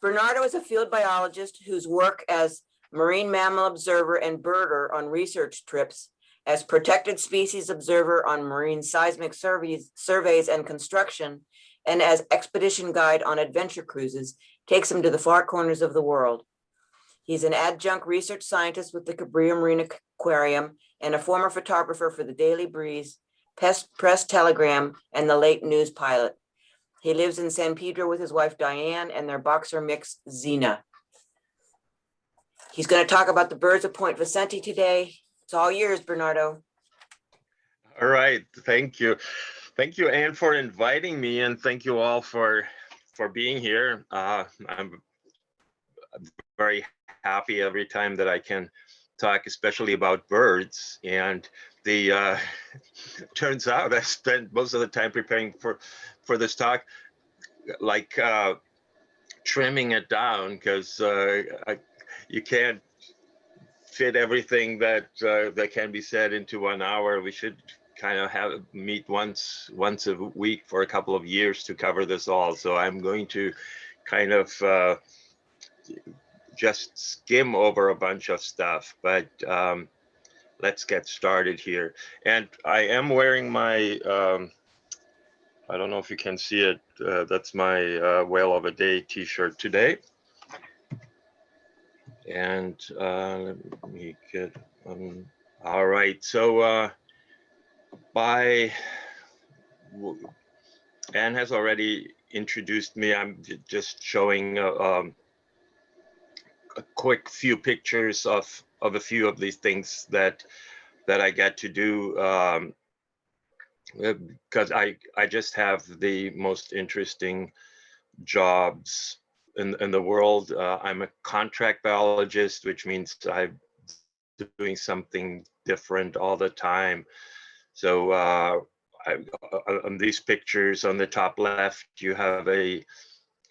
Bernardo is a field biologist whose work as marine mammal observer and birder on research trips, as protected species observer on marine seismic surveys and construction, and as expedition guide on adventure cruises, takes him to the far corners of the world. He's an adjunct research scientist with the Cabrillo Marine Aquarium and a former photographer for the Daily Breeze, Press Telegram, and the Late News Pilot. He lives in San Pedro with his wife Diane and their boxer mix Xena. He's going to talk about the birds of Point Vicente today. It's all yours, Bernardo. All right, thank you. Thank you, Anne, for inviting me, and thank you all for being here. I'm very happy every time that I can talk, especially about birds. And the turns out I spent most of the time preparing for this talk, like trimming it down, because you can't fit everything that can be said into 1 hour. We should kind of meet once a week for a couple of years to cover this all. So I'm going to kind of just skim over a bunch of stuff, but let's get started here. And I am wearing my, I don't know if you can see it, that's my Whale of a Day t-shirt today. And let me get, all right, so Anne has already introduced me. I'm just showing a quick few pictures of a few of these things that I get to do, because I just have the most interesting jobs in the world. I'm a contract biologist, which means I'm doing something different all the time. So on these pictures on the top left, you have a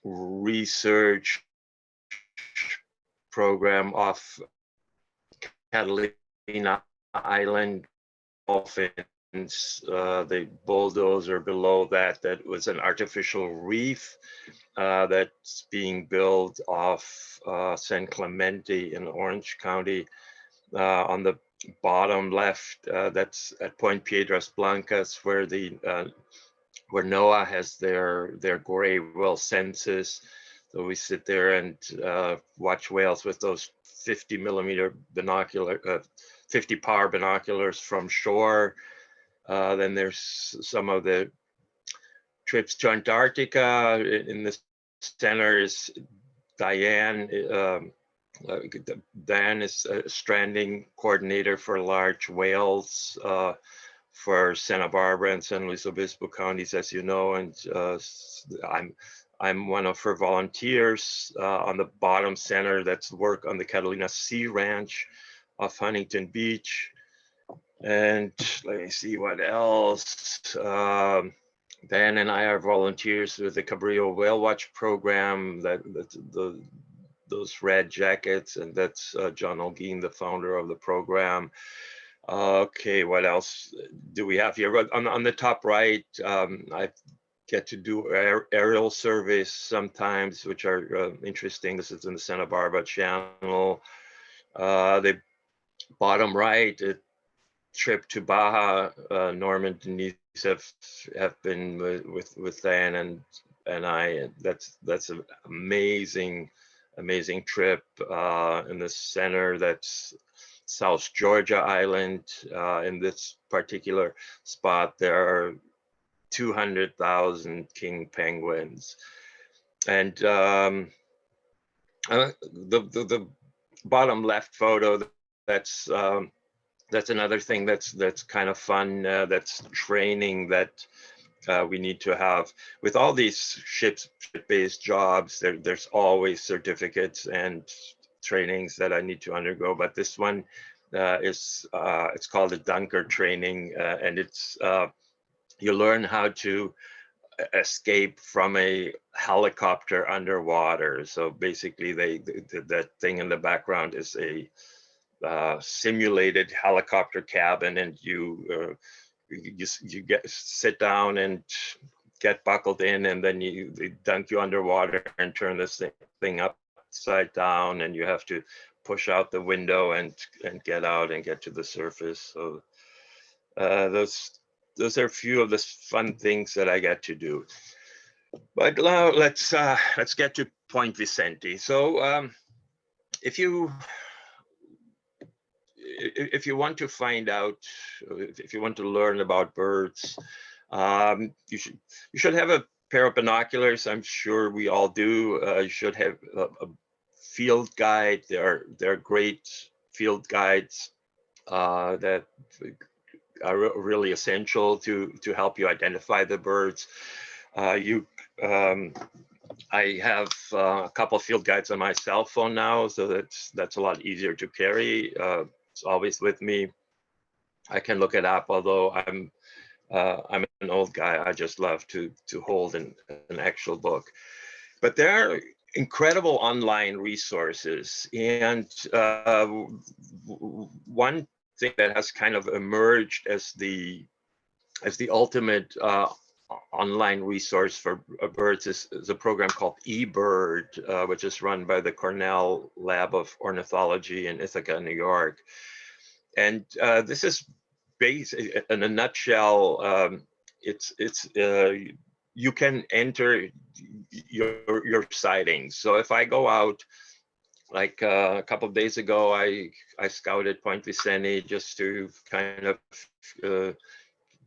research program off Catalina Island dolphins. The bulldozer below that was an artificial reef that's being built off San Clemente in Orange County. On the bottom left, that's at Point Piedras Blancas, where where NOAA has their gray whale census. So we sit there and watch whales with those 50mm binocular, 50 power binoculars from shore. Then there's some of the trips to Antarctica. In the center is Diane. Dan is a stranding coordinator for large whales for Santa Barbara and San Luis Obispo counties, as you know, and I'm one of her volunteers. On the bottom center, that's work on the Catalina Sea Ranch off Huntington Beach. And let me see what else. Dan and I are volunteers with the Cabrillo Whale Watch program, those red jackets, and that's John Olguin, the founder of the program. Okay, what else do we have here? On the top right, I get to do aerial surveys sometimes, which are interesting. This is in the Santa Barbara Channel. The bottom right, a trip to Baja. Norm and Denise have been with Dan and I. That's an amazing trip. In the center, that's South Georgia Island. In this particular spot, there are 200,000 king penguins. And the bottom left photo, that's another thing that's kind of fun. That's training that we need to have. With all these ship-based jobs, there's always certificates and trainings that I need to undergo. But this one it's called a dunker training, and it's you learn how to escape from a helicopter underwater. So basically, that thing in the background is a simulated helicopter cabin, and you sit down and get buckled in, and then they dunk you underwater and turn this thing upside down, and you have to push out the window and get out and get to the surface. So those are a few of the fun things that I get to do. But now let's get to Point Vicente. So if you want to find out, if you want to learn about birds, you should have a pair of binoculars. I'm sure we all do. You should have a field guide. There are great field guides that are really essential to help you identify the birds. I have a couple of field guides on my cell phone now, so that's a lot easier to carry. It's always with me. I can look it up, although I'm an old guy. I just love to hold an actual book. But there are incredible online resources, and one thing that has kind of emerged as the ultimate online resource for birds is a program called eBird, which is run by the Cornell Lab of Ornithology in Ithaca, New York. And this is based, in a nutshell, you can enter your sightings. So if I go out, like a couple of days ago, I scouted Point Vicente just to kind of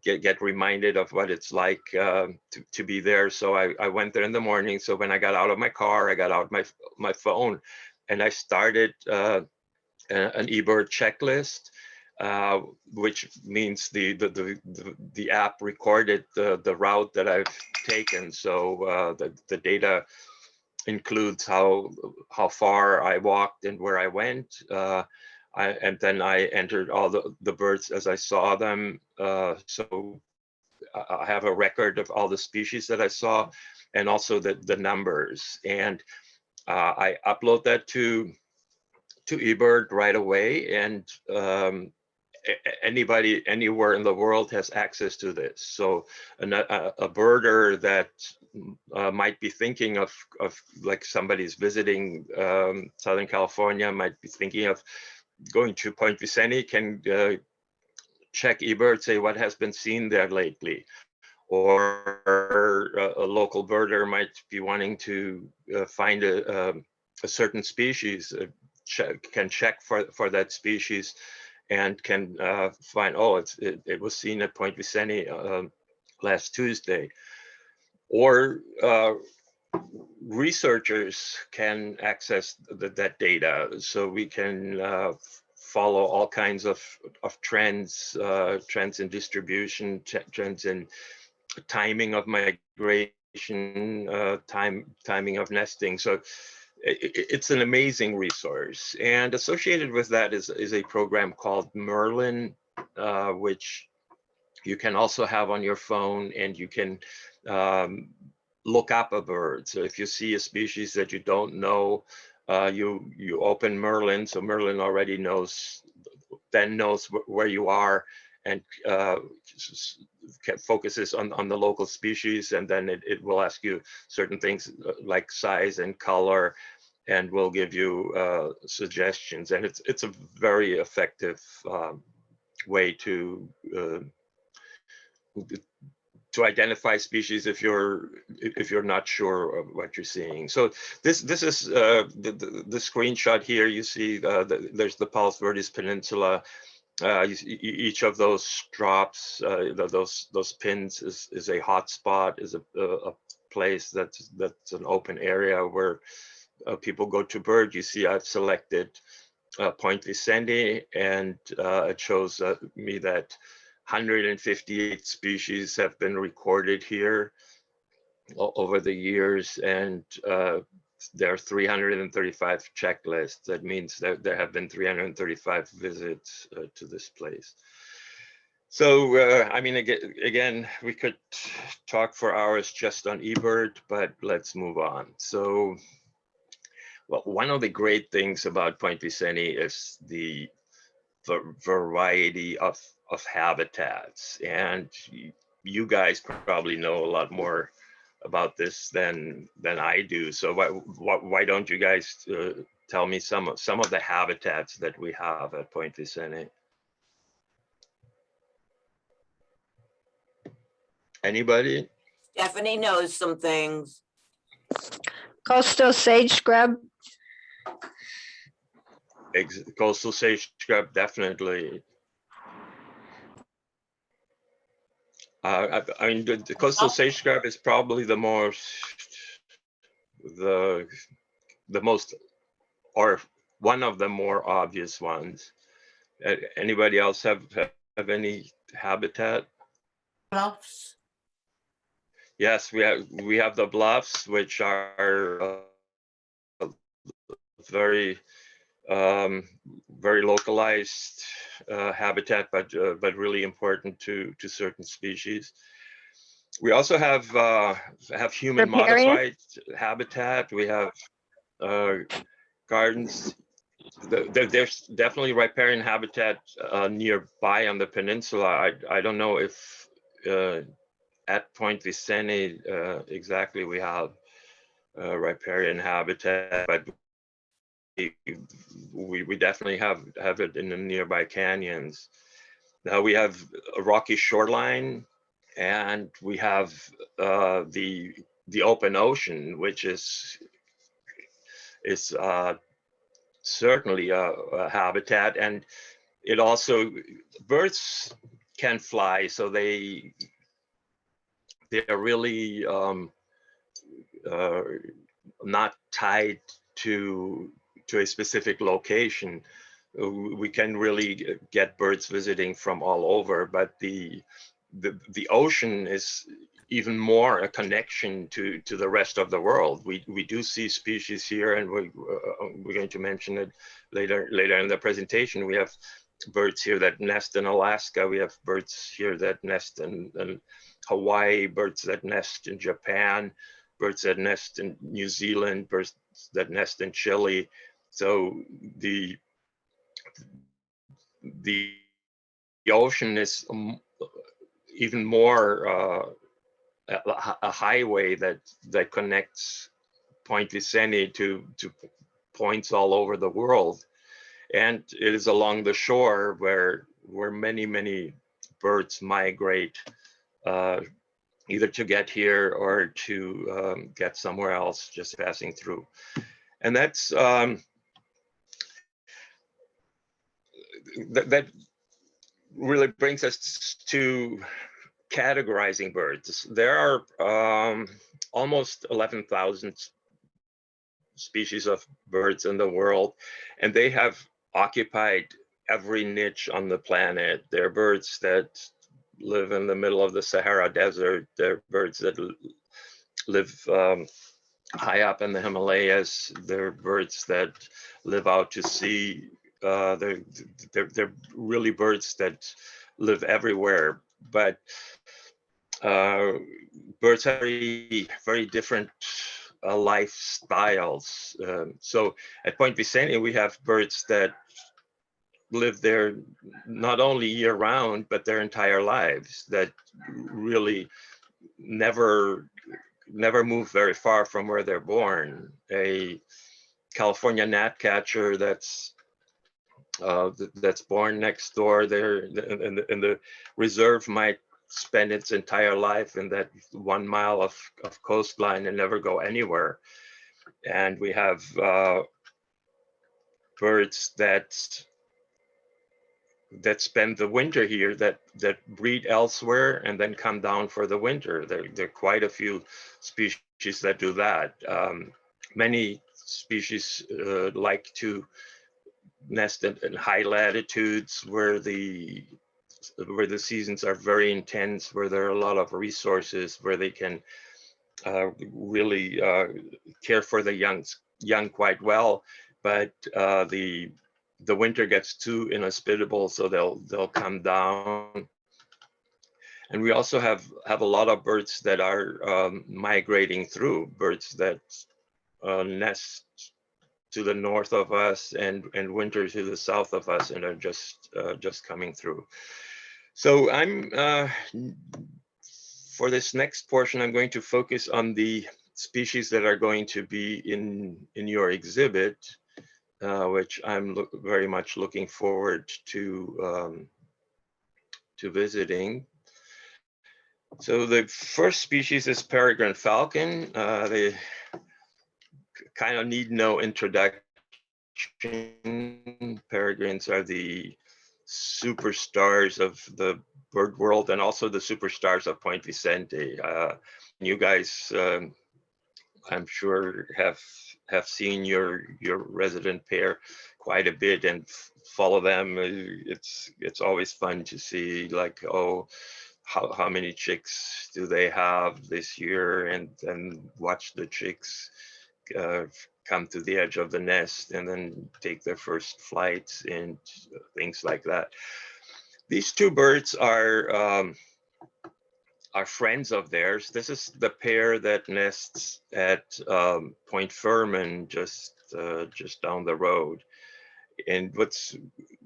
get reminded of what it's like to be there. So I went there in the morning. So when I got out of my car, I got out my phone, and I started an eBird checklist, which means the app recorded the route that I've taken. So the data includes how far I walked and where I went. And then I entered all the birds as I saw them. So I have a record of all the species that I saw, and also the numbers. And I upload that to eBird right away, and anybody anywhere in the world has access to this. So a birder that might be thinking of like somebody's visiting Southern California, might be thinking of going to Point Vicente, can check eBird, say what has been seen there lately. Or a local birder might be wanting to find a certain species, can check for that species, and can find, oh, it was seen at Point Vicente last Tuesday. Or researchers can access that data, so we can follow all kinds of trends, trends in distribution, trends in timing of migration, timing of nesting. So it's an amazing resource. And associated with that is a program called Merlin, which you can also have on your phone, and you can look up a bird. So if you see a species that you don't know, you open Merlin. So Merlin already knows where you are, and focuses on the local species, and then it will ask you certain things like size and color, and will give you suggestions. And it's a very effective way to identify species if you're not sure of what you're seeing. So this is the screenshot here. You see there's the Palos Verdes Peninsula. Each of those drops, those pins is a hotspot, is a place that's an open area where people go to bird. You see I've selected Point Vicente, and it shows me that 158 species have been recorded here over the years, and there are 335 checklists. That means that there have been 335 visits to this place. So, I mean, again, we could talk for hours just on eBird, but let's move on. So, well, one of the great things about Point Vicente is the variety of habitats. And you guys probably know a lot more about this than I do. So why don't you guys tell me some of the habitats that we have at Point Vicente? Anybody? Stephanie knows some things. Coastal sage scrub. Coastal sage scrub, definitely. I mean, the coastal sage scrub is probably the most, or one of the more obvious ones. Anybody else have any habitat? Bluffs. Yes, we have the bluffs, which are very very localized habitat, but really important to certain species. We also have human modified habitat. We have gardens. There's definitely riparian habitat nearby on the peninsula. I don't know if at Point Vicente exactly we have riparian habitat, but we definitely have it in the nearby canyons. Now we have a rocky shoreline, and we have the open ocean, which is certainly a habitat, and it also, birds can fly, so they're really not tied to a specific location. We can really get birds visiting from all over, but the ocean is even more a connection to the rest of the world. We do see species here, and we're going to mention it later in the presentation. We have birds here that nest in Alaska. We have birds here that nest in Hawaii, birds that nest in Japan, birds that nest in New Zealand, birds that nest in Chile. So the ocean is even more a highway that connects Point Vicente to points all over the world, and it is along the shore where many birds migrate, either to get here or to get somewhere else, just passing through. And that's that really brings us to categorizing birds. There are almost 11,000 species of birds in the world, and they have occupied every niche on the planet. There are birds that live in the middle of the Sahara Desert. There are birds that live high up in the Himalayas. There are birds that live out to sea. They're really birds that live everywhere, but birds have very different lifestyles. So at Point Vicente, we have birds that live there not only year round, but their entire lives, that really never move very far from where they're born. A California gnatcatcher that's born next door there in the reserve might spend its entire life in that 1 mile of coastline and never go anywhere. And we have birds that spend the winter here, that breed elsewhere and then come down for the winter. There are quite a few species that do that. Many species like to nest in high latitudes where the seasons are very intense, where there are a lot of resources, where they can really care for the young quite well. But the winter gets too inhospitable, so they'll come down. And we also have a lot of birds that are migrating through, birds that nest to the north of us and winter to the south of us, and are just coming through. So I'm for this next portion, I'm going to focus on the species that are going to be in your exhibit, which I'm very much looking forward to visiting. So the first species is peregrine falcon. They kind of need no introduction. Peregrines are the superstars of the bird world and also the superstars of Point Vicente. You guys, I'm sure, have seen your resident pair quite a bit and follow them. It's always fun to see, like, oh, how many chicks do they have this year, and watch the chicks come to the edge of the nest and then take their first flights and things like that. These two birds are friends of theirs. This is the pair that nests at Point Furman, just down the road. And what's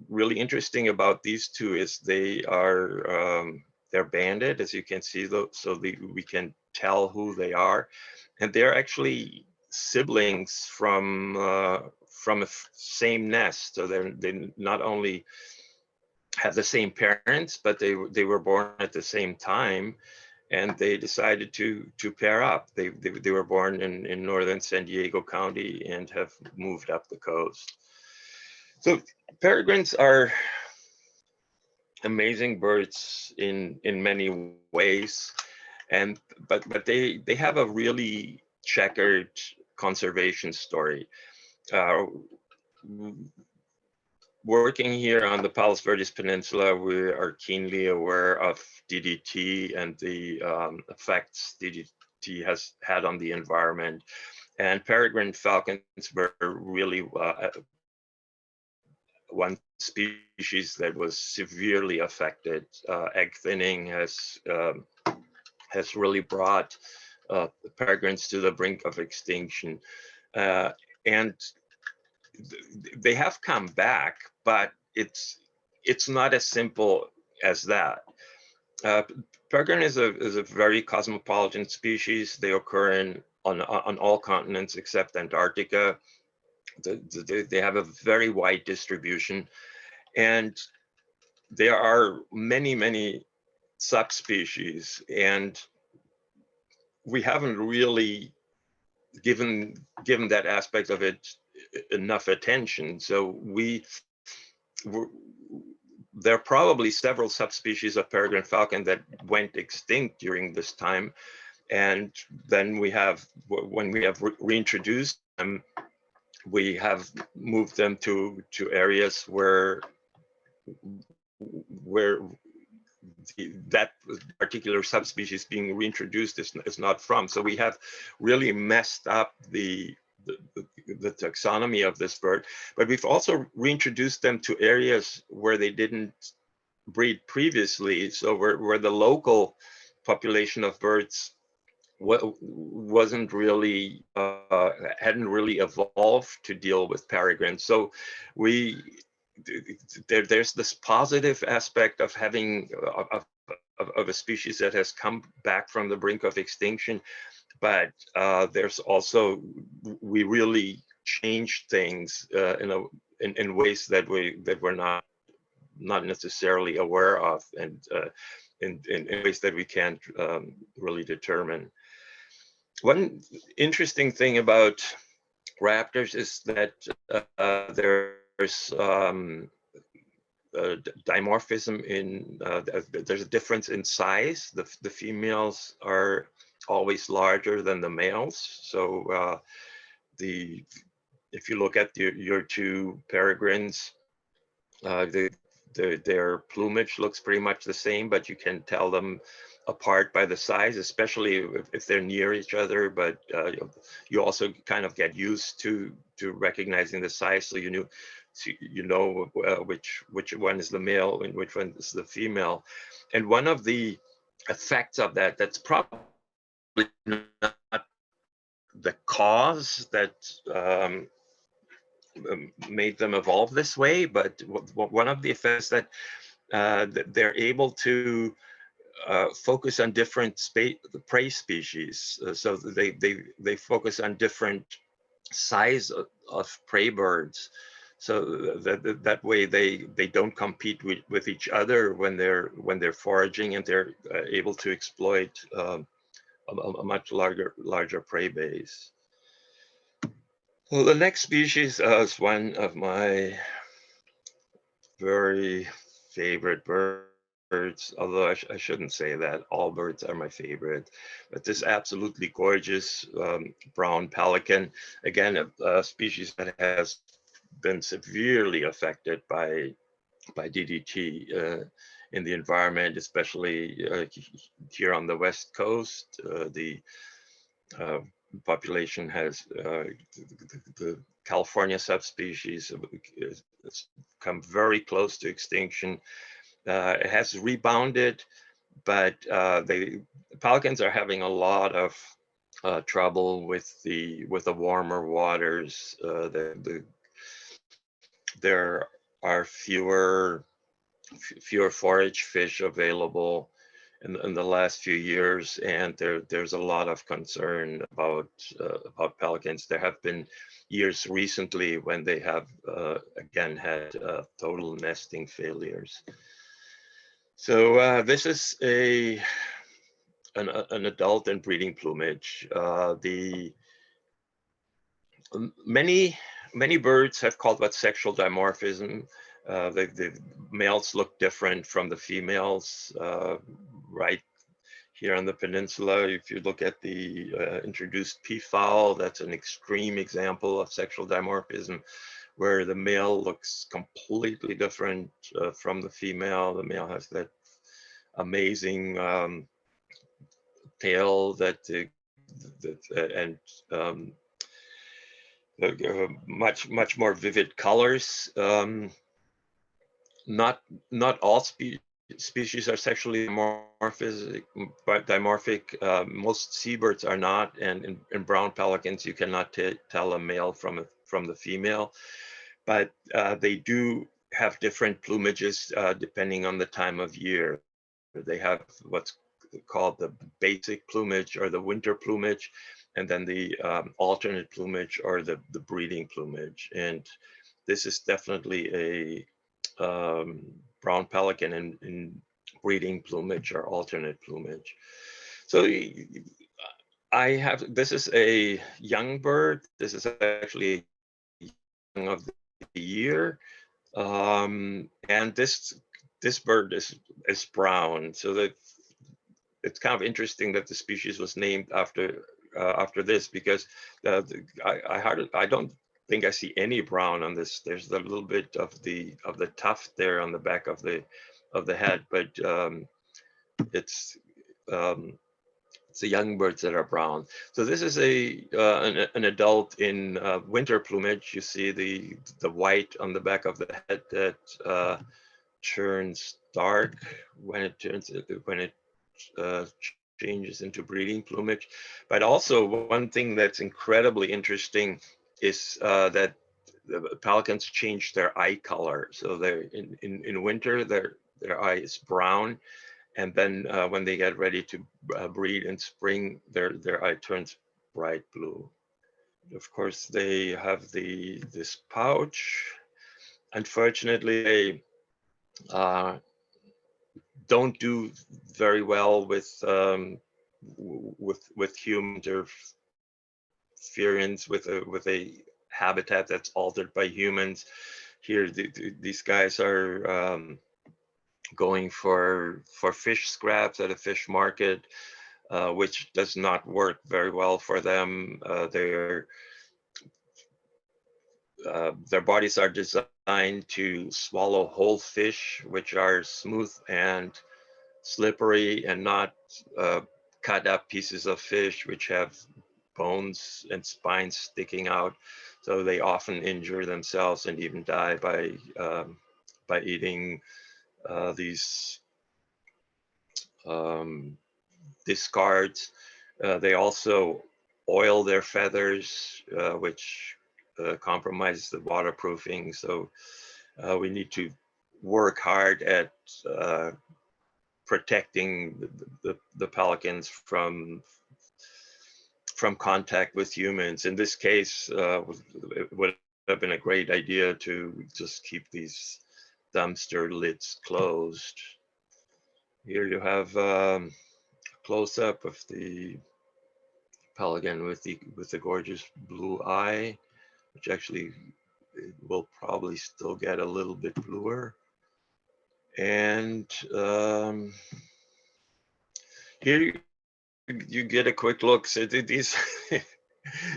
really interesting about these two is they are they're banded, as you can see, so we can tell who they are, and they're actually siblings from a same nest. So they not only have the same parents, but they were born at the same time, and they decided to pair up. They were born in northern San Diego County and have moved up the coast. So peregrines are amazing birds in many ways, but they have a really checkered conservation story. Working here on the Palos Verdes Peninsula, we are keenly aware of DDT and the effects DDT has had on the environment. And peregrine falcons were really one species that was severely affected. Egg thinning has really brought peregrines to the brink of extinction. And they have come back, but it's not as simple as that. Peregrine is a very cosmopolitan species. They occur on all continents except Antarctica. They have a very wide distribution, and there are many subspecies, and we haven't really given that aspect of it enough attention. So there are probably several subspecies of peregrine falcon that went extinct during this time, and then when we have reintroduced them, we have moved them to areas where that particular subspecies being reintroduced is not from. So we have really messed up the taxonomy of this bird, but we've also reintroduced them to areas where they didn't breed previously. So where the local population of birds wasn't really hadn't really evolved to deal with peregrines. So there's this positive aspect of having of a species that has come back from the brink of extinction, but there's also, we really changed things in ways that we're not necessarily aware of, and in ways that we can't really determine. One interesting thing about raptors is that there's dimorphism in, there's a difference in size. The females are always larger than the males. So if you look at your two peregrines, their plumage looks pretty much the same, but you can tell them apart by the size, especially if they're near each other. But you also kind of get used to recognizing the size, so you know which one is the male and which one is the female. And one of the effects of that's probably not the cause that made them evolve this way, but one of the effects that they're able to focus on different prey species. So they focus on different size of prey birds. So that way they don't compete with each other when they're foraging, and they're able to exploit a much larger prey base. Well, the next species is one of my very favorite birds, although I shouldn't say that. All birds are my favorite, but this absolutely gorgeous brown pelican, again, a species that has been severely affected by DDT in the environment, especially here on the West Coast. The population has the California subspecies has come very close to extinction. It has rebounded, but the pelicans are having a lot of trouble with the warmer waters. There are fewer forage fish available in the last few years, and there's a lot of concern about pelicans. There have been years recently when they have again had total nesting failures. So this is an adult and breeding plumage. Many birds have called that sexual dimorphism. The males look different from the females. Right here on the peninsula, if you look at the introduced peafowl, that's an extreme example of sexual dimorphism, where the male looks completely different from the female. The male has that amazing tail and much more vivid colors. Not all species are sexually dimorphic. Most seabirds are not, and in brown pelicans you cannot tell a male from the female, but they do have different plumages depending on the time of year. They have what's called the basic plumage or the winter plumage, and then the alternate plumage or the breeding plumage. And this is definitely a brown pelican in breeding plumage or alternate plumage. So this is a young bird. This is actually young of the year. And this bird is brown. So that it's kind of interesting that the species was named after this, because I don't think I see any brown on this. There's a little bit of the tuft there on the back of the head, but it's the young birds that are brown. So this is an adult in winter plumage. You see the white on the back of the head that turns dark when it changes into breeding plumage. But also one thing that's incredibly interesting is that the pelicans change their eye color. So they're in winter, their eye is brown, and then when they get ready to breed in spring, their eye turns bright blue. Of course, they have this pouch. Unfortunately, they don't do very well with human interference with a habitat that's altered by humans. Here, these guys are going for fish scraps at a fish market, which does not work very well for them. Their bodies are designed to swallow whole fish, which are smooth and slippery, and not cut up pieces of fish which have bones and spines sticking out. So they often injure themselves and even die by eating these discards. They also oil their feathers, which compromise the waterproofing. So we need to work hard at protecting the pelicans from contact with humans. In this case, it would have been a great idea to just keep these dumpster lids closed. Here you have a close-up of the pelican with the gorgeous blue eye, which actually will probably still get a little bit bluer. And here you get a quick look. So these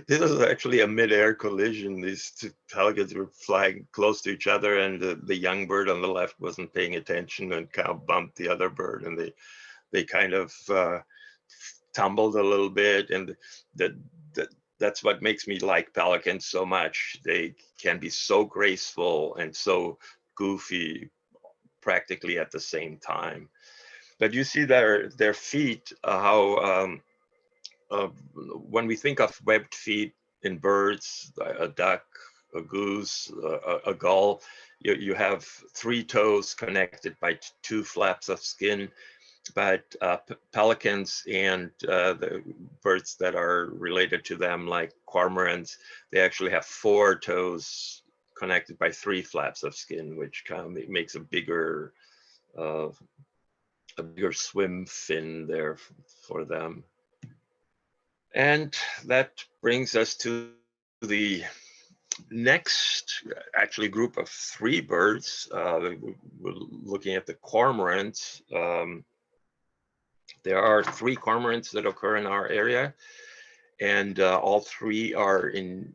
this is actually a mid-air collision. These two pelicans were flying close to each other, and the young bird on the left wasn't paying attention and kind of bumped the other bird, and they kind of tumbled a little bit. And that's what makes me like pelicans so much. They can be so graceful and so goofy practically at the same time. But you see their feet, how when we think of webbed feet in birds, a duck, a goose, a gull, you have 3 toes connected by 2 flaps of skin. But pelicans and the birds that are related to them, like cormorants, they actually have 4 toes connected by 3 flaps of skin, which kind of makes a bigger swim fin there for them. And that brings us to the next actually group of 3 birds. We're looking at the cormorants. There are 3 cormorants that occur in our area, and all 3 are in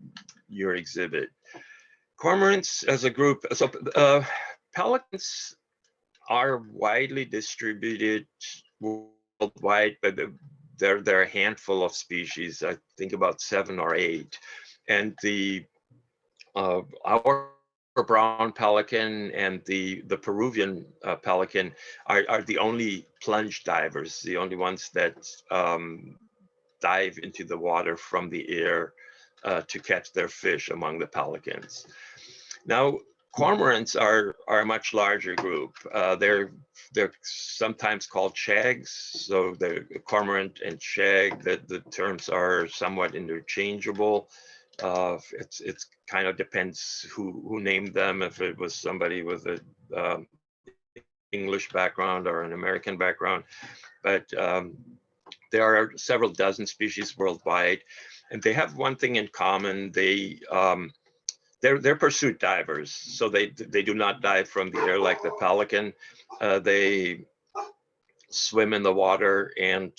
your exhibit. Cormorants as a group, so pelicans are widely distributed worldwide, but there are a handful of species, I think about 7 or 8. And our brown pelican and the Peruvian pelican are the only plunge divers, the only ones that dive into the water from the air to catch their fish among the pelicans. Now, cormorants are a much larger group. They're sometimes called shags. So the cormorant and shag, the terms are somewhat interchangeable. It's kind of depends who named them, if it was somebody with a English background or an American background. But there are several dozen species worldwide, and they have one thing in common. They're pursuit divers, so they do not dive from the air like the pelican. They swim in the water and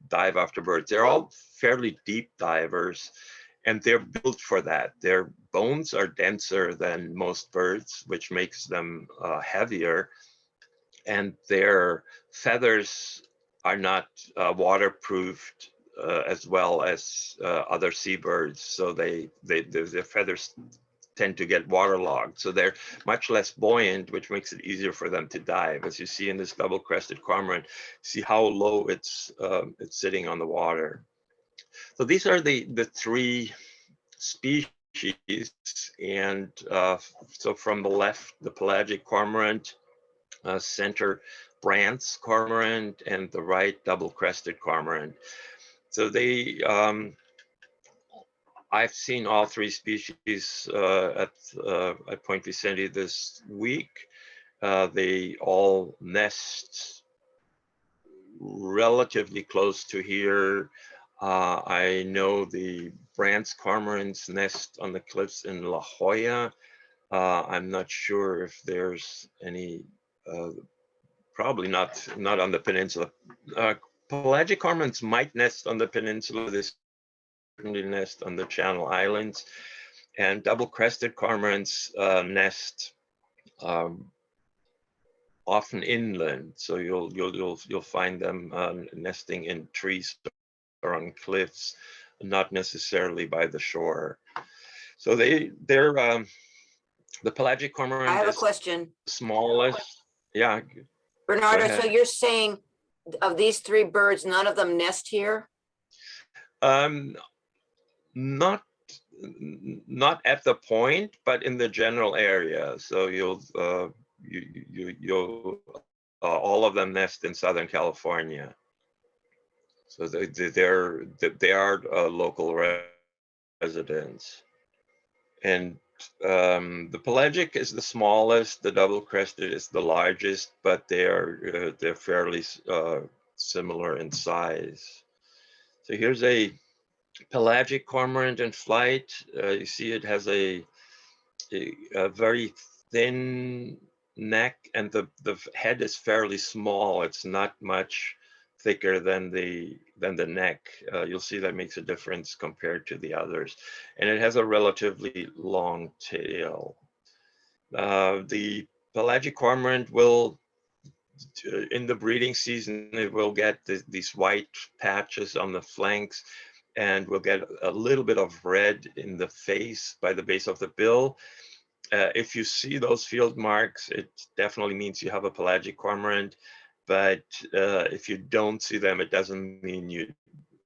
dive after birds. They're all fairly deep divers, and they're built for that. Their bones are denser than most birds, which makes them heavier, and their feathers are not waterproofed as well as other seabirds. So their feathers tend to get waterlogged. So they're much less buoyant, which makes it easier for them to dive. As you see in this double-crested cormorant, see how low it's sitting on the water. So these are the 3 species. And so from the left, the pelagic cormorant, center Brandt's cormorant, and the right double-crested cormorant. So they I've seen all 3 species at Point Vicente this week. They all nest relatively close to here. I know the Brandt's cormorants nest on the cliffs in La Jolla. I'm not sure if there's any, probably not on the peninsula. Pelagic cormorants might nest on the peninsula. They certainly nest on the Channel Islands, and double-crested cormorants nest often inland. So you'll find them nesting in trees or on cliffs, not necessarily by the shore. So they're the pelagic cormorant. I have a is question. smallest. Yeah. Bernardo, so you're saying of these 3 birds, none of them nest here? Not at the point, but in the general area. So you'll all of them nest in Southern California. So they are local residents. And the pelagic is the smallest, the double-crested is the largest, but they're fairly similar in size. So here's a pelagic cormorant in flight. You see it has a very thin neck, and the head is fairly small. It's not much thicker than the neck. You'll see that makes a difference compared to the others. And it has a relatively long tail. The pelagic cormorant will, in the breeding season, it will get these white patches on the flanks, and we'll get a little bit of red in the face by the base of the bill. If you see those field marks, it definitely means you have a pelagic cormorant. But if you don't see them, it doesn't mean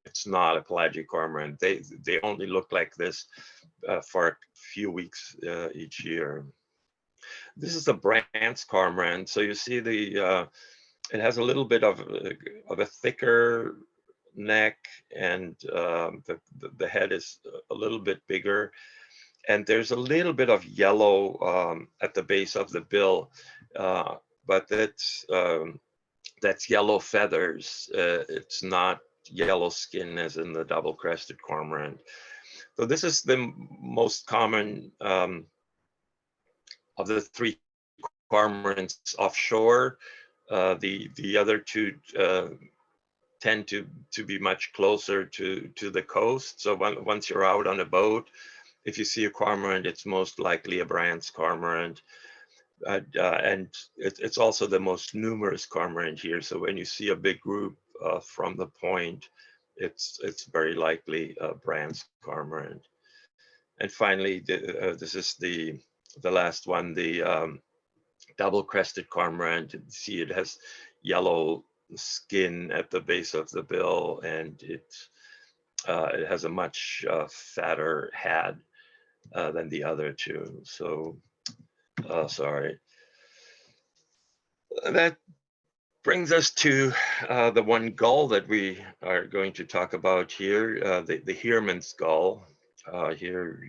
it's not a pelagic cormorant. They only look like this for a few weeks each year. This is a Brandt's cormorant. So you see it has a little bit of a thicker neck, and the head is a little bit bigger. And there's a little bit of yellow at the base of the bill, but that's yellow feathers. It's not yellow skin as in the double-crested cormorant. So this is the most common of the three cormorants offshore. The other two tend to be much closer to the coast. So once you're out on a boat, if you see a cormorant, it's most likely a Brandt's cormorant. And it's also the most numerous cormorant here. So when you see a big group from the point, it's very likely a Brandt's cormorant. And finally, this is the last one, the double-crested cormorant. You see it has yellow skin at the base of the bill, and it has a much fatter head than the other two. So, sorry. That brings us to the one gull that we are going to talk about here, the Heermann's gull. Here,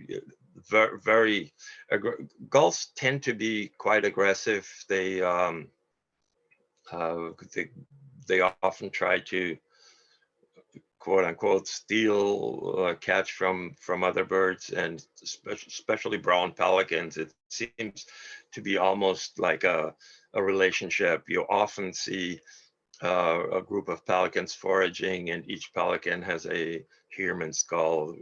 gulls tend to be quite aggressive. They often try to, quote unquote, steal catch from other birds, and especially brown pelicans. It seems to be almost like a relationship. You often see a group of pelicans foraging, and each pelican has a Heermann's gull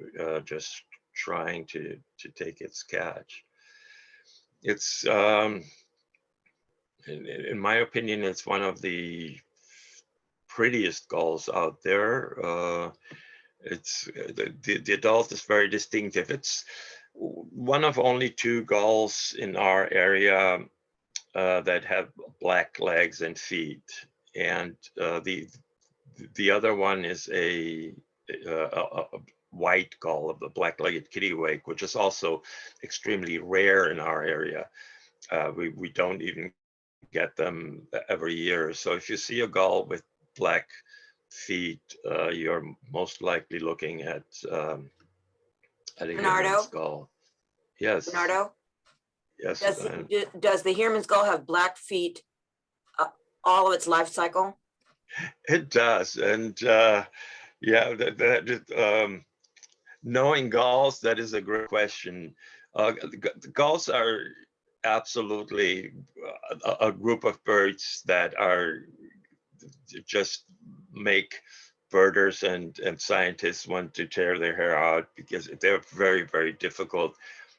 just trying to take its catch. It's in my opinion, it's one of the prettiest gulls out there. It's the adult is very distinctive. It's one of only two gulls in our area that have black legs and feet, and the other one is a white gull of the black-legged kittiwake, which is also extremely rare in our area. We don't even get them every year. So if you see a gull with black feet, you're most likely looking at a Bernardo? Heermann's gull. Yes. Bernardo, Yes. does the Heermann's gull have black feet all of its life cycle? It does, and yeah, knowing gulls, that is a great question. The gulls are absolutely a group of birds that are just make birders and scientists want to tear their hair out, because they're very, very difficult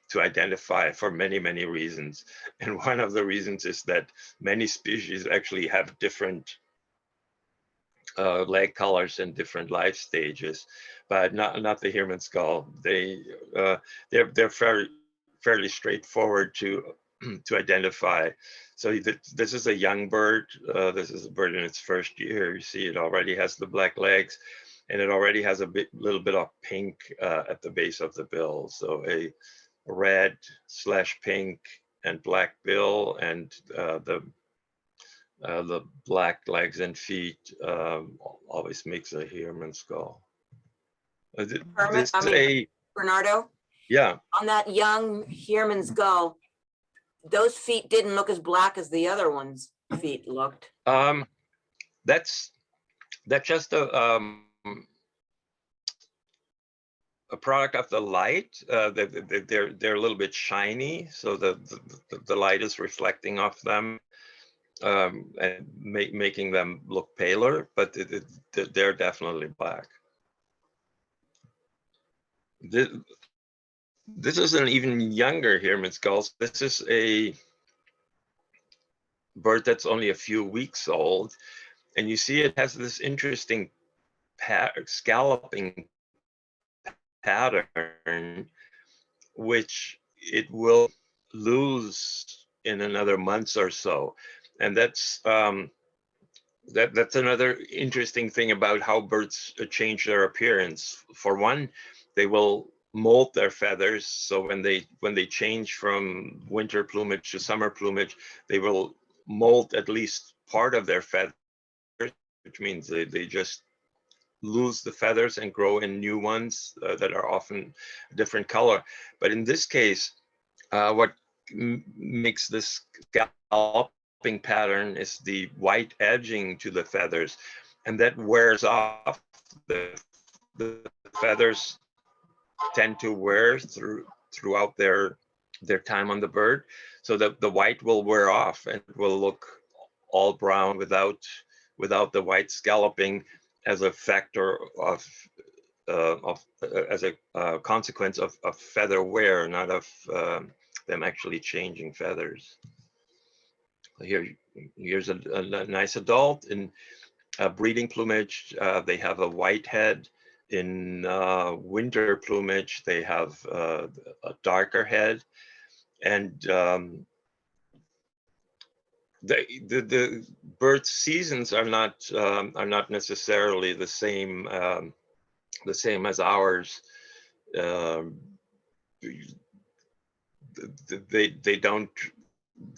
to identify for many, many reasons. And one of the reasons is that many species actually have different leg colors and different life stages, but not the Heermann's gull. They're fairly straightforward to identify. So this is a young bird. This is a bird in its first year. You see, it already has the black legs, and it already has a little bit of pink at the base of the bill. So a red/pink and black bill, and The black legs and feet always makes a Heermann skull. This is a, Bernardo, yeah, on that young Heermann's gull, those feet didn't look as black as the other ones' feet looked. that's just a product of the light. They're a little bit shiny, so the light is reflecting off them and making them look paler, but they're definitely black. This is an even younger Heermann skull. This is a bird that's only a few weeks old, and you see it has this interesting scalloping pattern, which it will lose in another month or so. And that's another interesting thing about how birds change their appearance. For one, they will molt their feathers. So when they change from winter plumage to summer plumage, they will molt at least part of their feathers, which means they just lose the feathers and grow in new ones that are often a different color. But in this case, what makes this scalloping pattern is the white edging to the feathers, and that wears off. The feathers tend to wear throughout their time on the bird, so that the white will wear off and will look all brown without the white scalloping as a factor of as a consequence of feather wear, not of them actually changing feathers. Here's a nice adult in breeding plumage. They have a white head. In winter plumage, they have a darker head, and the bird seasons are not necessarily the same as ours. They don't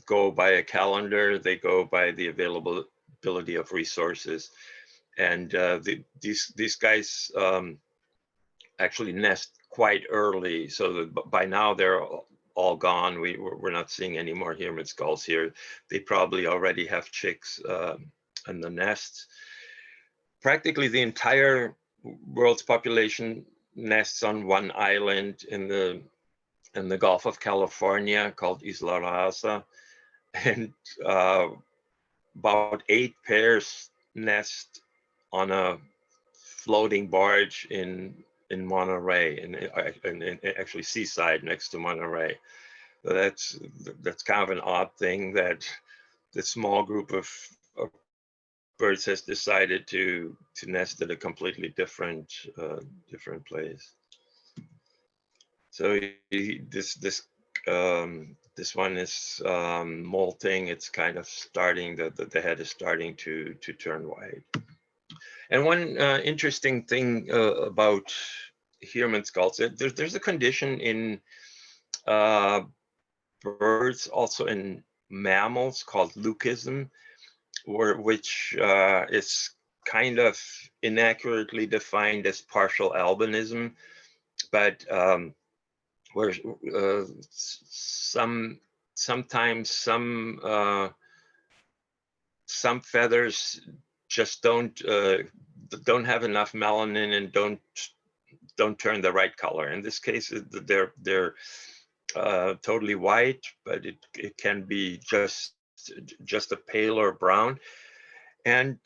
go by a calendar. They go by the availability of resources, and these guys actually nest quite early, so that by now they're all gone. We're not seeing any more Heermann skulls here. They probably already have chicks in the nests. Practically the entire world's population nests on one island in the Gulf of California called Isla Raza, and about 8 pairs nest on a floating barge in Monterey, and actually seaside next to Monterey. So that's kind of an odd thing, that this small group of birds has decided to nest at a completely different place. So this one is molting. It's kind of starting, the head is starting to turn white. And one interesting thing about Heermann skulls, there's a condition in birds, also in mammals, called leucism, which is kind of inaccurately defined as partial albinism, but where sometimes some feathers just don't have enough melanin and don't turn the right color. In this case, they're totally white, but it can be just a paler brown. And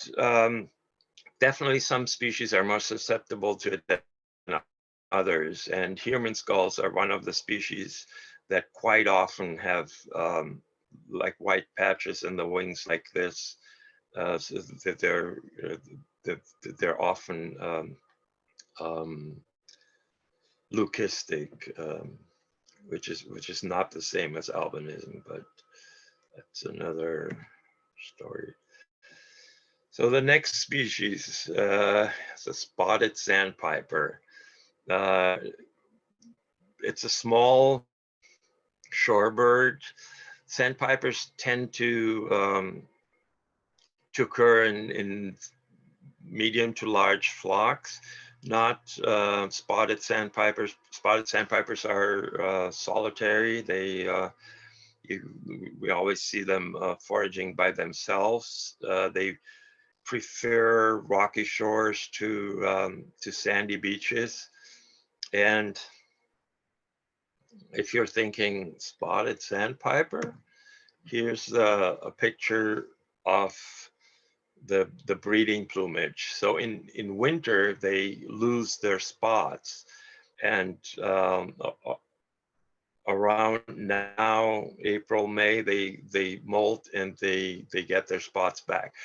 definitely some species are more susceptible to it than others. And Heermann skulls are one of the species that quite often have like white patches in the wings like this. So that they're often leucistic, which is not the same as albinism, but that's another story. So the next species is a spotted sandpiper. It's a small shorebird. Sandpipers tend to to occur in medium to large flocks, not spotted sandpipers. Spotted sandpipers are solitary. We always see them foraging by themselves. They prefer rocky shores to sandy beaches. And if you're thinking spotted sandpiper, here's a picture of the breeding plumage. So in winter, they lose their spots. And around now, April, May, they molt and they get their spots back.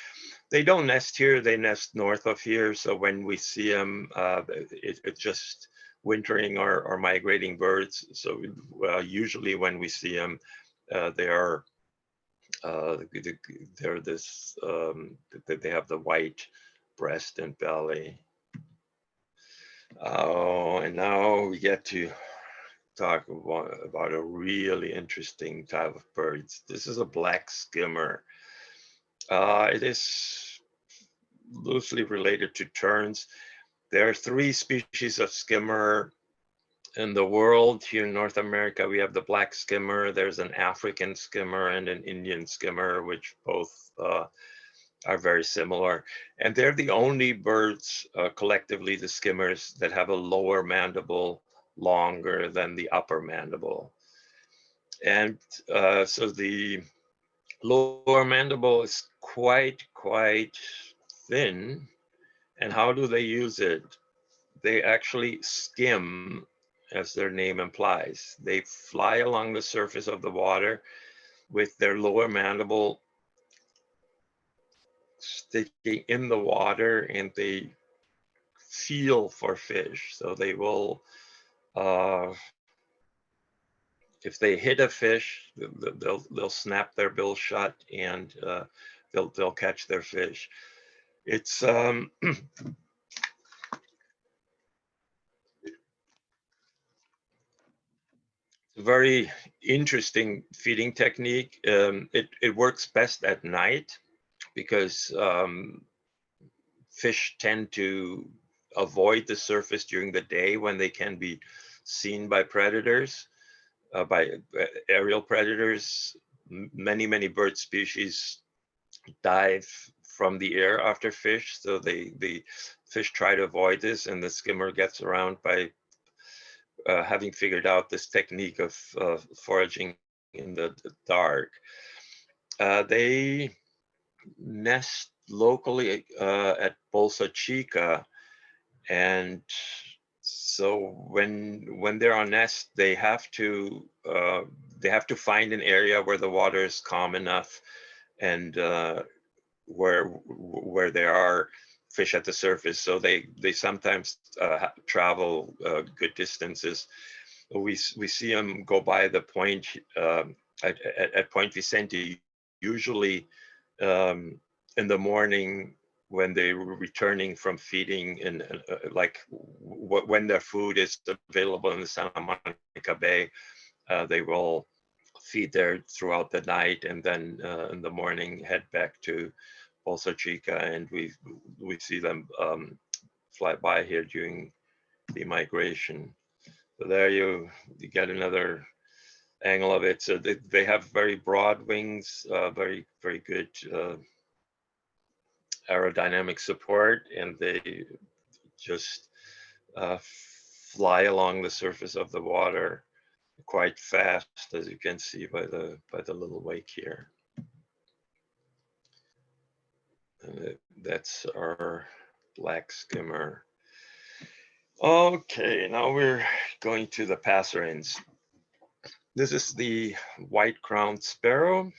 They don't nest here, they nest north of here. So when we see them, it's just wintering or migrating birds. So usually when we see them, they are they're this they have the white breast and belly. Oh, and now we get to talk about a really interesting type of birds. This is a black skimmer. It is loosely related to terns. There are 3 species of skimmer in the world. Here in North America, we have the black skimmer. There's an African skimmer and an Indian skimmer, which both are very similar. And they're the only birds, collectively, the skimmers, that have a lower mandible longer than the upper mandible. And so the lower mandible is quite thin. And how do they use it? They actually skim, as their name implies. They fly along the surface of the water with their lower mandible sticking in the water, and they feel for fish. So they will, if they hit a fish, they'll snap their bill shut and they'll catch their fish. It's a very interesting feeding technique. It works best at night because fish tend to avoid the surface during the day when they can be seen by predators, by aerial predators. Many bird species dive from the air after fish, so the fish try to avoid this, and the skimmer gets around by having figured out this technique of foraging in the dark. They nest locally at Bolsa Chica, and so when they're on nest, they have to find an area where the water is calm enough and where there are fish at the surface. So they sometimes travel good distances. We see them go by the point at Point Vicente, usually in the morning when they're returning from feeding, and like when their food is available in the Santa Monica Bay, they will feed there throughout the night, and then in the morning head back to Bolsa Chica, and we see them fly by here during the migration. So there you get another angle of it. So they have very broad wings, very good aerodynamic support, and they just fly along the surface of the water quite fast, as you can see by the little wake here. And that's our black skimmer. Okay, now we're going to the passerines. This is the white-crowned sparrow.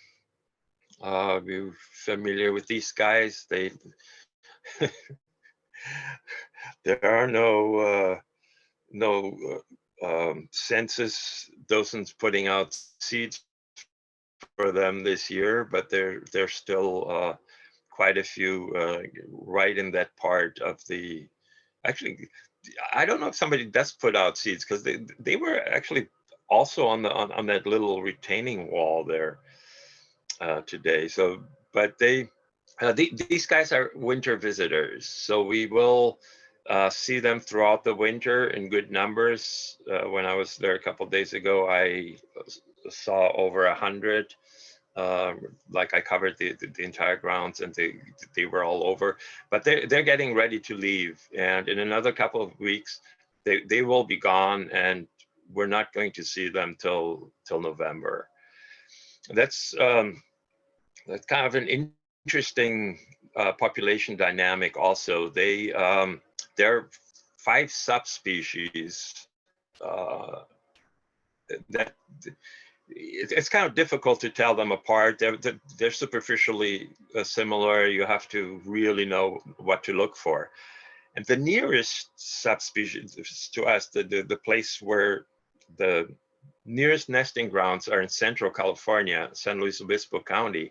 We're familiar with these guys. They there are no census doesn't putting out seeds for them this year, but there's still quite a few right in that part of the. Actually, I don't know if somebody does put out seeds, because they were actually also on that little retaining wall there today. So, but they These guys are winter visitors, so we will see them throughout the winter in good numbers. When I was there a couple days ago, I saw over 100. Like I covered the entire grounds, and they were all over. But they're getting ready to leave, and in another couple of weeks, they will be gone, and we're not going to see them till November. That's kind of an interesting population dynamic. Also, there are 5 subspecies that it's kind of difficult to tell them apart. They're superficially similar. You have to really know what to look for. And the nearest subspecies to us, the place where the nearest nesting grounds are in central California, San Luis Obispo County.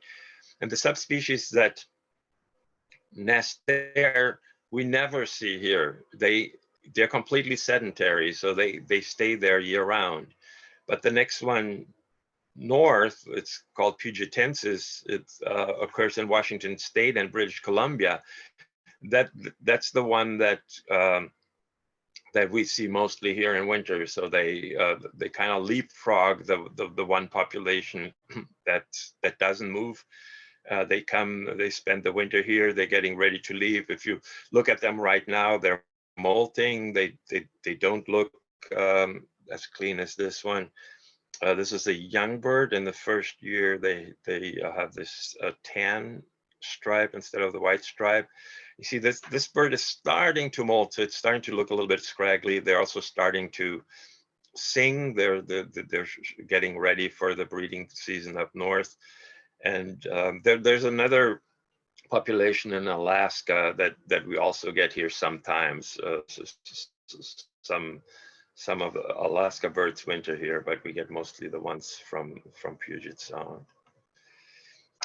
And the subspecies that nest there, we never see here. They're completely sedentary, so they stay there year round. But the next one north, it's called Pugetensis. It occurs in Washington State and British Columbia. That's the one that we see mostly here in winter. So they kind of leapfrog the one population that doesn't move. They come, they spend the winter here. They're getting ready to leave. If you look at them right now, they're molting. They don't look as clean as this one. This is a young bird. In the first year, they have this tan stripe instead of the white stripe. You see, this bird is starting to molt. So it's starting to look a little bit scraggly. They're also starting to sing. They're getting ready for the breeding season up north. And there's another population in Alaska that we also get here sometimes. Some of the Alaska birds winter here, but we get mostly the ones from Puget Sound.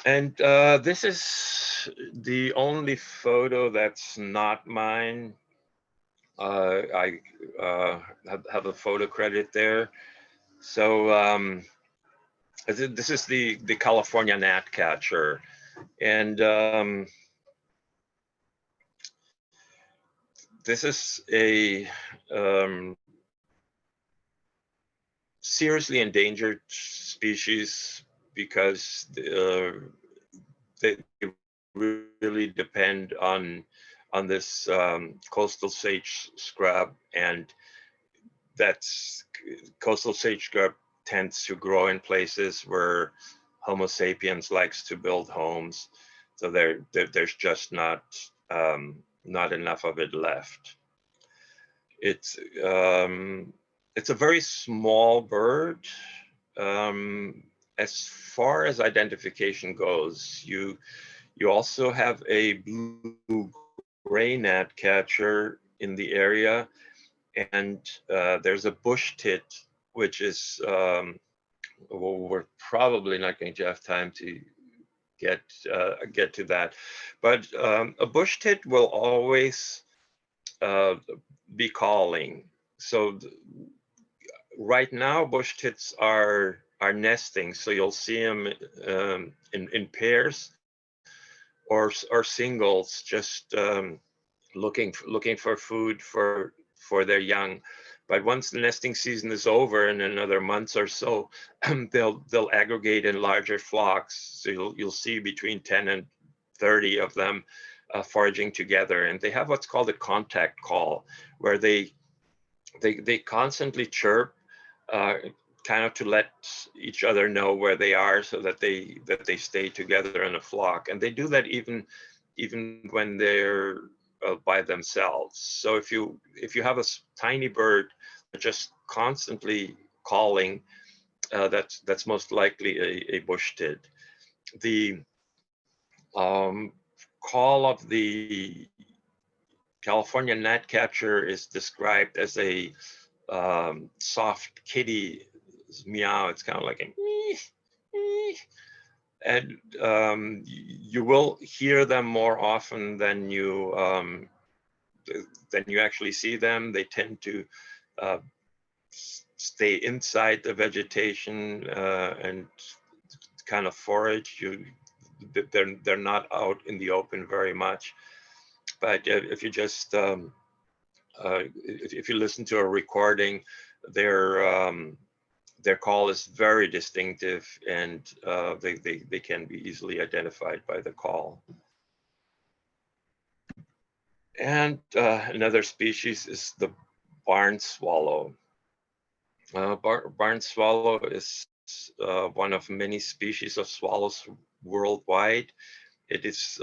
And this is the only photo that's not mine. I have a photo credit there. So this is the California gnatcatcher, and this is a seriously endangered species because they really depend on this coastal sage scrub, and that's coastal sage scrub tends to grow in places where Homo sapiens likes to build homes. So there's just not enough of it left. It's a very small bird. As far as identification goes, you also have a blue-gray gnatcatcher in the area, and there's a bush tit, which is well, we're probably not going to have time to get to that, but a bush tit will always be calling. So right now, bush tits are nesting, so you'll see them in pairs or singles, just looking for food for their young. But once the nesting season is over, in another month or so, they'll aggregate in larger flocks. So you'll see between 10 and 30 of them foraging together, and they have what's called a contact call, where they constantly chirp, kind of to let each other know where they are, so that they stay together in a flock. And they do that even when they're by themselves. So if you have a tiny bird just constantly calling, that's most likely a bush tit. The call of the California gnatcatcher is described as a soft kitty meow. It's kind of like an and you will hear them more often than you actually see them. They tend to stay inside the vegetation and kind of forage. they're not out in the open very much. But if you just if you listen to a recording, their call is very distinctive, and they can be easily identified by the call. And another species is the barn swallow. Barn swallow is one of many species of swallows worldwide. It is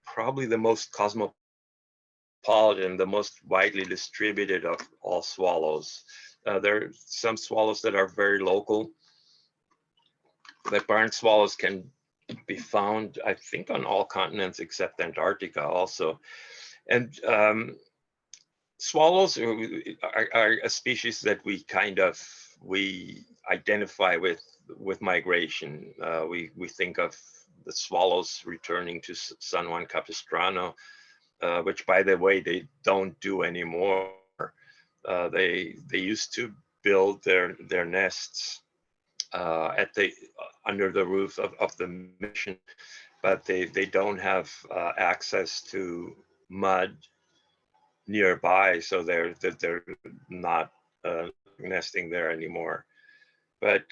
probably the most cosmopolitan, the most widely distributed of all swallows. There are some swallows that are very local, but barn swallows can be found, I think, on all continents except Antarctica also. And swallows are a species that we identify with migration. We think of the swallows returning to San Juan Capistrano, which, by the way, they don't do anymore. They used to build their nests under the roof of the mission, but they don't have access to mud nearby, so they're not nesting there anymore. But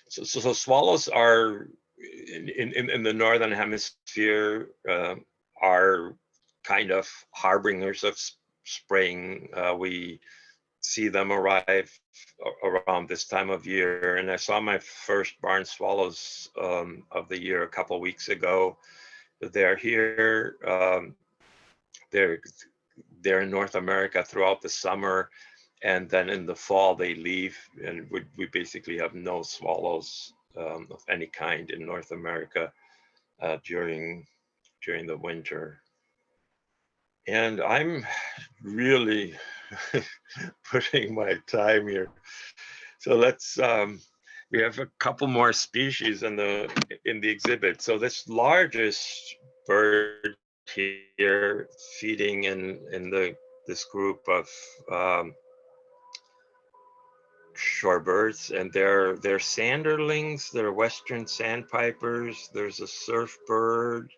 so swallows are in the northern hemisphere are kind of harbingers of spring. We see them arrive around this time of year, and I saw my first barn swallows of the year a couple weeks ago. They're here. They're in North America throughout the summer, and then in the fall they leave, and we basically have no swallows of any kind in North America during the winter. And I'm really putting my time here. So let's we have a couple more species in the exhibit. So this largest bird here feeding in this group of shorebirds, and they're sanderlings, they're western sandpipers, there's a surf bird,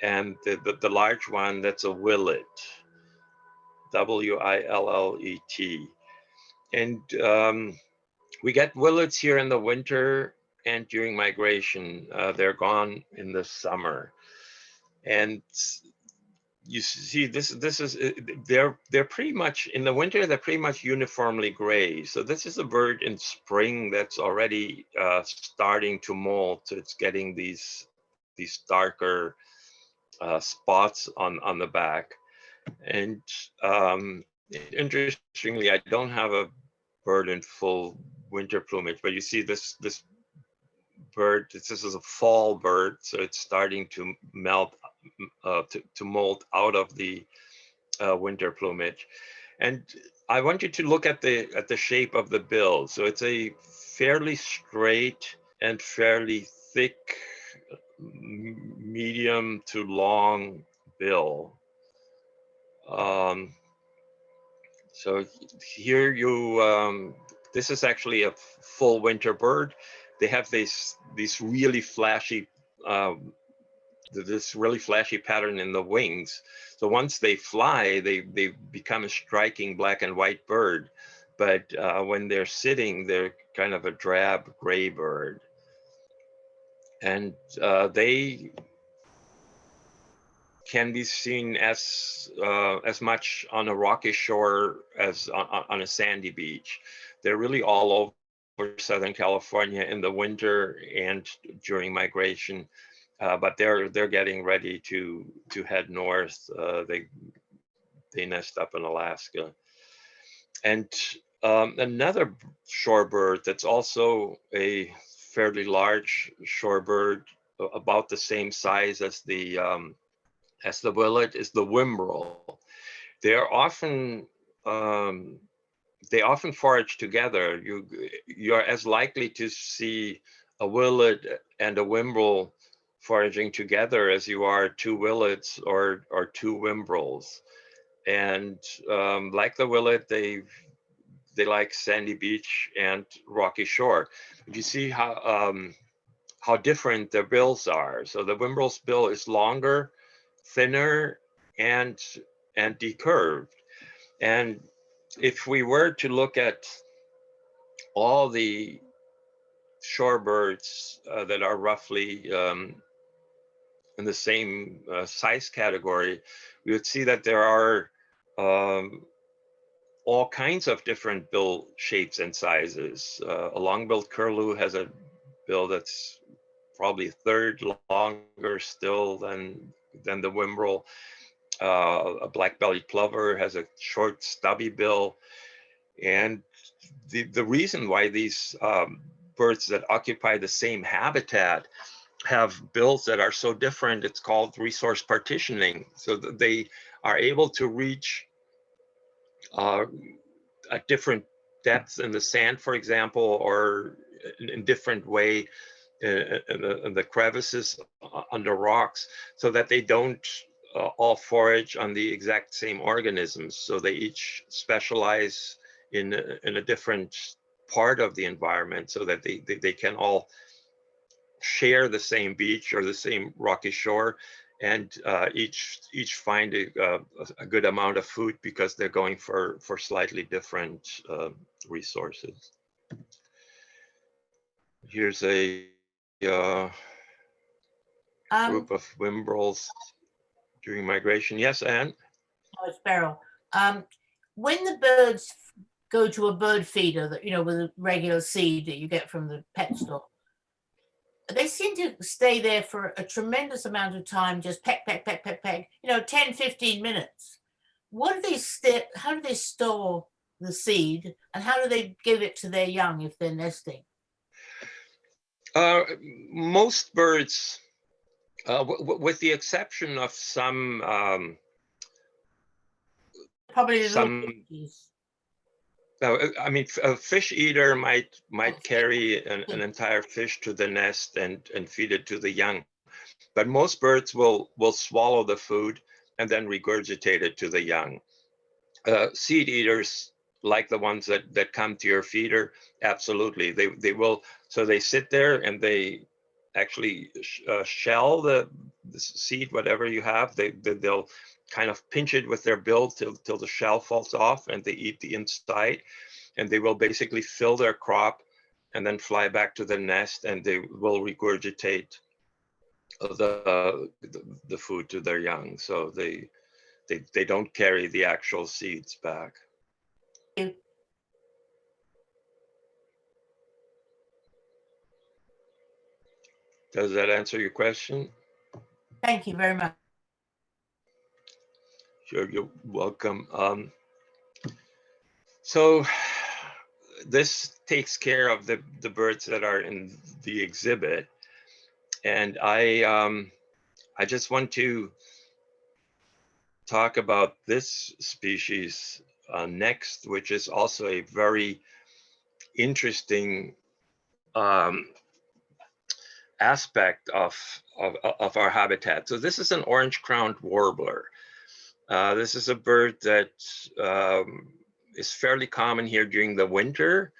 and the large one, that's a willet, W-I-L-L-E-T. And we get willets here in the winter and during migration. They're gone in the summer. And you see, this is they're pretty much in the winter. They're pretty much uniformly gray. So this is a bird in spring that's already starting to molt. So it's getting these darker spots on the back. And interestingly, I don't have a bird in full winter plumage, but you see this bird. This is a fall bird, so it's starting to melt, to molt out of the winter plumage. And I want you to look at the shape of the bill. So it's a fairly straight and fairly thick, medium to long bill. So here this is actually a full winter bird. They have these really flashy, this really flashy pattern in the wings. So once they fly, they become a striking black and white bird. But when they're sitting, they're kind of a drab gray bird. And they can be seen as much on a rocky shore as on a sandy beach. They're really all over Southern California in the winter and during migration, but they're getting ready to head north. They nest up in Alaska. And another shorebird that's also a fairly large shorebird, about the same size as the willet, is the whimbrel. They're often they often forage together. You're as likely to see a willet and a whimbrel foraging together as you are two willets or two whimbrels. And like the willet, they like sandy beach and rocky shore. You see how how different their bills are. So the whimbrel's bill is longer, thinner, and decurved. And if we were to look at all the shorebirds that are roughly in the same size category, we would see that there are all kinds of different bill shapes and sizes. A long-billed curlew has a bill that's probably a third longer still than the whimbrel. A black-bellied plover has a short, stubby bill. And the reason why these birds that occupy the same habitat have bills that are so different, it's called resource partitioning. So that they are able to reach at different depths in the sand, for example, or in different way in the crevices under rocks, so that they don't all forage on the exact same organisms. So they each specialize in a different part of the environment, so that they can all share the same beach or the same rocky shore, and each find a good amount of food because they're going for slightly different resources. Here's a group of whimbrels during migration. Yes, Anne? Oh, it's Beryl. When the birds go to a bird feeder that, with a regular seed that you get from the pet store, they seem to stay there for a tremendous amount of time, just peck, peck, peck, peck, peck, 10, 15 minutes. How do they store the seed, and how do they give it to their young if they're nesting? Most birds, with the exception of some Probably I mean, a fish eater might carry an entire fish to the nest and feed it to the young, but most birds will swallow the food and then regurgitate it to the young. Seed eaters, like the ones that come to your feeder, absolutely, they will. So they sit there and they actually shell the seed, whatever you have. They'll kind of pinch it with their bill till the shell falls off, and they eat the inside, and they will basically fill their crop and then fly back to the nest, and they will regurgitate the food to their young. So they don't carry the actual seeds back. Does that answer your question? Thank you very much. Sure, you're welcome. So this takes care of the birds that are in the exhibit, and I just want to talk about this species next, which is also a very interesting aspect of our habitat. So this is an orange-crowned warbler. This is a bird that is fairly common here during the winter,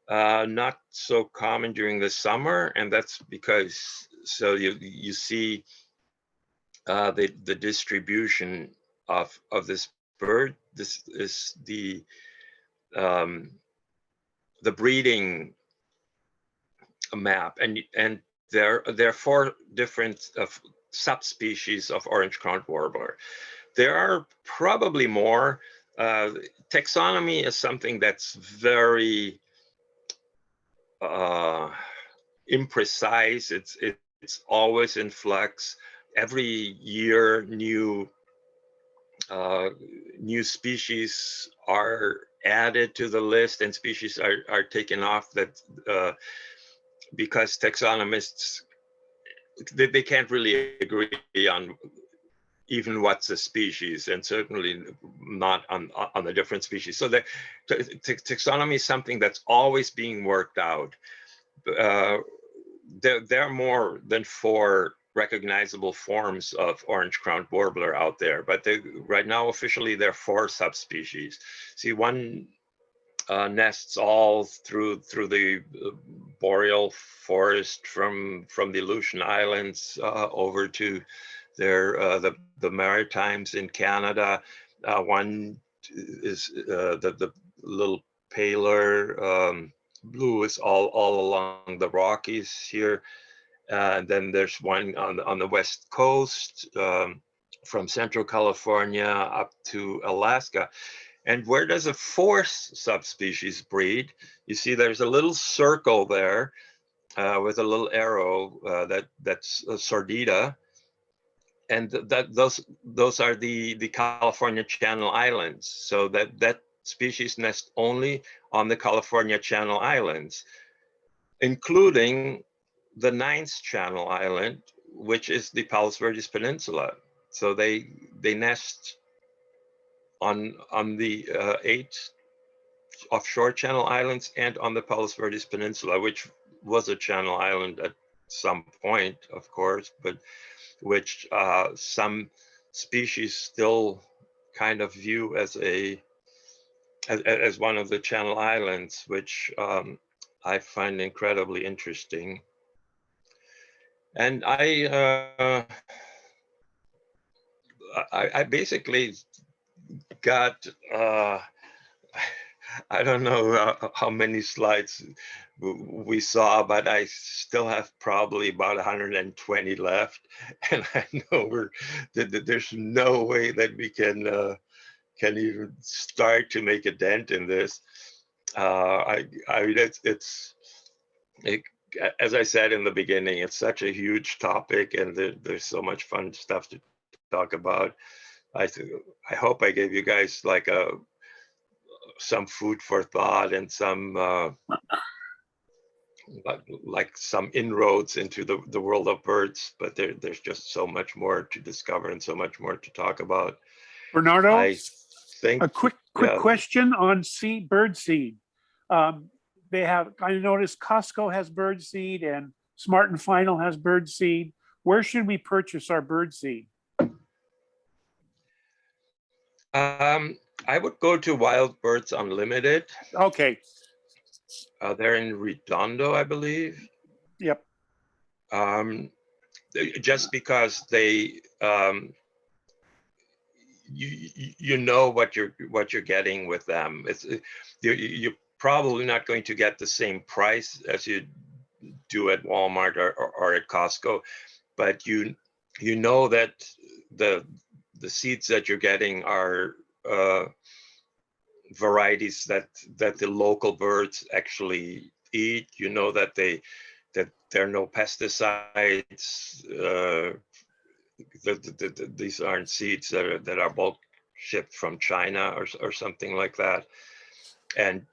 not so common during the summer, and that's because, so you see the distribution of this bird. This is the breeding map, and there are 4 different subspecies of orange-crowned warbler. There are probably more. Taxonomy is something that's very imprecise. It's always in flux. Every year, new species are added to the list, and species are taken off, that because taxonomists, they can't really agree on even what's a species, and certainly not on the different species. So the taxonomy is something that's always being worked out. There are more than 4 recognizable forms of orange-crowned warbler out there, but right now officially there are 4 subspecies. See, one nests all through the boreal forest from the Aleutian Islands over to the Maritimes in Canada. One is the little paler blue is all along the Rockies here. And then there's one on the west coast from Central California up to Alaska. And where does a fourth subspecies breed? You see there's a little circle there with a little arrow that's a sordida. And those are the California Channel Islands. So that species nests only on the California Channel Islands, including the 9th Channel Island, which is the Palos Verdes Peninsula. So they nest on the 8 offshore Channel Islands and on the Palos Verdes Peninsula, which was a Channel Island at some point, of course, but which some species still kind of view as one of the Channel Islands, which I find incredibly interesting. And I basically got I don't know how many slides we saw, but I still have probably about 120 left, and I know there's no way that we can even start to make a dent in this. I mean, as I said in the beginning, it's such a huge topic, and there's so much fun stuff to talk about. I hope I gave you guys like some food for thought and some like some inroads into the world of birds, but there's just so much more to discover and so much more to talk about. Bernardo, I think a quick question on bird seed. I noticed Costco has bird seed and Smart and Final has bird seed. Where should we purchase our bird seed? I would go to Wild Birds Unlimited. Okay. They're in Redondo, I believe. Yep. Just because they, you know what you're getting with them. You're probably not going to get the same price as you do at Walmart or at Costco, but you know that the seeds that you're getting are varieties that the local birds actually eat. You know that there are no pesticides. These aren't seeds that are bulk shipped from China or something like that. And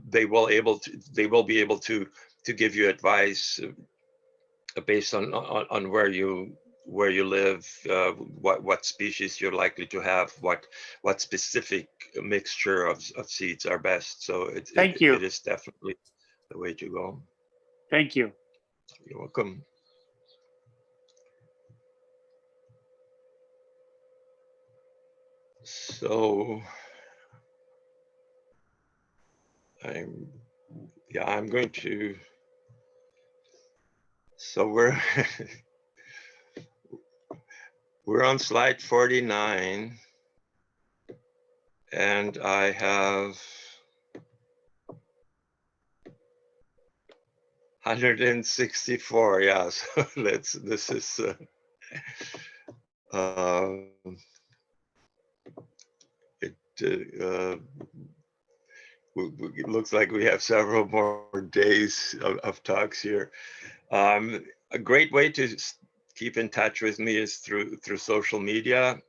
they will be able to give you advice based on where you live, what species you're likely to have, what specific mixture of seeds are best. So it is definitely the way to go. Thank you. You're welcome. So I'm going to, so we're on slide 49, and I have 164. Yeah, so this is it looks like we have several more days of talks here. A great way to keep in touch with me is through social media.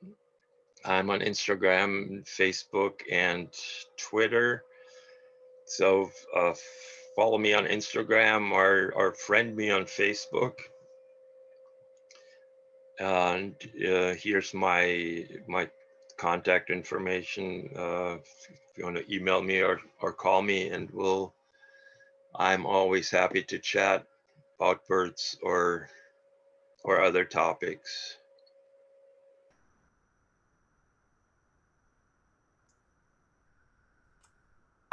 I'm on Instagram, Facebook, and Twitter. So follow me on Instagram or friend me on Facebook. And here's my contact information. If you want to email me or call me, and I'm always happy to chat about birds or other topics.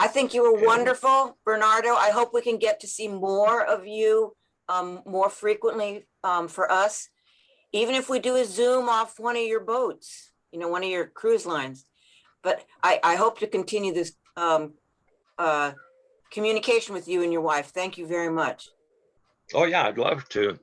I think you were Yeah. wonderful, Bernardo. I hope we can get to see more of you more frequently for us. Even if we do a Zoom off one of your boats, one of your cruise lines. But I hope to continue this communication with you and your wife. Thank you very much. Oh yeah, I'd love to.